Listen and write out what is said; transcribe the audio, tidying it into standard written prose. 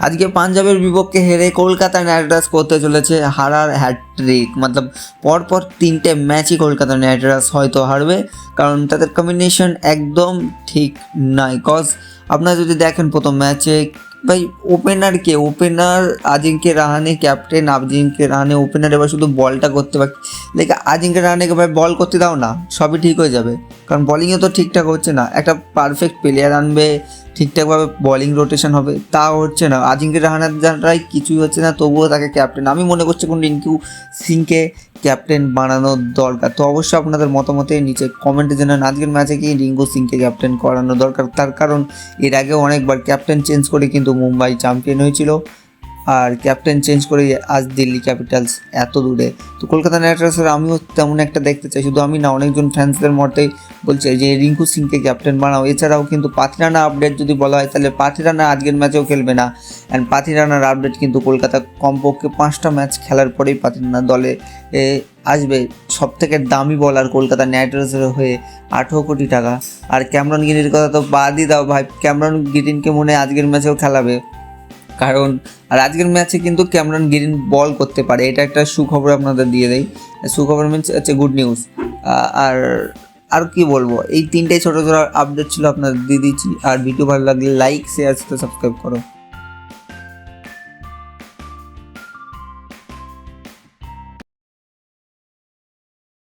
আজকে পাঞ্জাবের বিপক্ষে হেরে কলকাতা নাইট রাইডার্স করতে চলেছে হারার হ্যাট্রিক। মতলব পরপর 3টে ম্যাচই কলকাতা নাইট রাইডার্স হয়তো হারবে, কারণ তাদের কম্বিনেশন একদম ঠিক নাই। কজ আপনারা যদি দেখেন প্রথম ম্যাচে ভাই opener Ajinkya Rahane, captain Ajinkya Rahane opener, এবার শুধু বলটা করতে পারে। দেখে আজিঙ্কে রাহানেকে ভাই বল করতে দাও না, সবই ঠিক হয়ে যাবে। কারণ বলিংয়ে তো ঠিকঠাক হচ্ছে না, একটা পারফেক্ট প্লেয়ার আনবে, ঠিকঠাকভাবে বলিং রোটেশন হবে, তাও হচ্ছে না। আজিঙ্কে রাহানের দ্বারাই কিছুই হচ্ছে না, তবুও তাকে ক্যাপ্টেন, আমি মনে করছি কোন রিঙ্কু সিংকে ক্যাপ্টেন বানানোর দরকার। তো অবশ্যই আপনাদের মতামতে নিচে কমেন্টে জানান আজকের ম্যাচে কি রিঙ্কু সিংকে ক্যাপ্টেন করানো দরকার। তার কারণ এর আগেও অনেকবার ক্যাপ্টেন চেঞ্জ করে কিন্তু মুম্বাই চ্যাম্পিয়ন হয়েছিল, আর ক্যাপ্টেন চেঞ্জ করে আজ দিল্লি ক্যাপিটালস এত দূরে। তো কলকাতা নাইট রাইডার্সের আমিও তেমন একটা দেখতে চাই, শুধু আমি না, অনেকজন ফ্যান্সদের মতেই বলছে যে রিঙ্কু সিংকে ক্যাপ্টেন বানাও। এছাড়াও কিন্তু পাথিরানা আপডেট যদি বলা হয়, তাহলে পাথিরানা আজকের ম্যাচেও খেলবে না। অ্যান্ড পাথিরানার আপডেট কিন্তু কলকাতা কমপক্ষে 5টা ম্যাচ খেলার পরেই পাথিরানা দলে আসবে। সব থেকে দামি বলার কলকাতা নাইট রাইডার্সের হয়ে 18 কোটি টাকা। আর ক্যামরন গ্রিনের কথা তো বাদই দাও ভাই, ক্যামরন গ্রিনকে মনে হয় আজকের ম্যাচেও খেলাবে, কারণ আর আজকের ম্যাচে কিন্তু ক্যামরন গ্রিন বল করতে পারে, এটা একটা সুখবর আপনাদের দিয়ে দেয়। সুখবর মিনস হচ্ছে গুড নিউজ। আর কি বলবো, এই 3টাই ছোটো ছোটো আপডেট ছিল আপনাদের দিয়ে দিচ্ছি। আর ভিডিও ভালো লাগলে লাইক, শেয়ার, সাবস্ক্রাইব করো।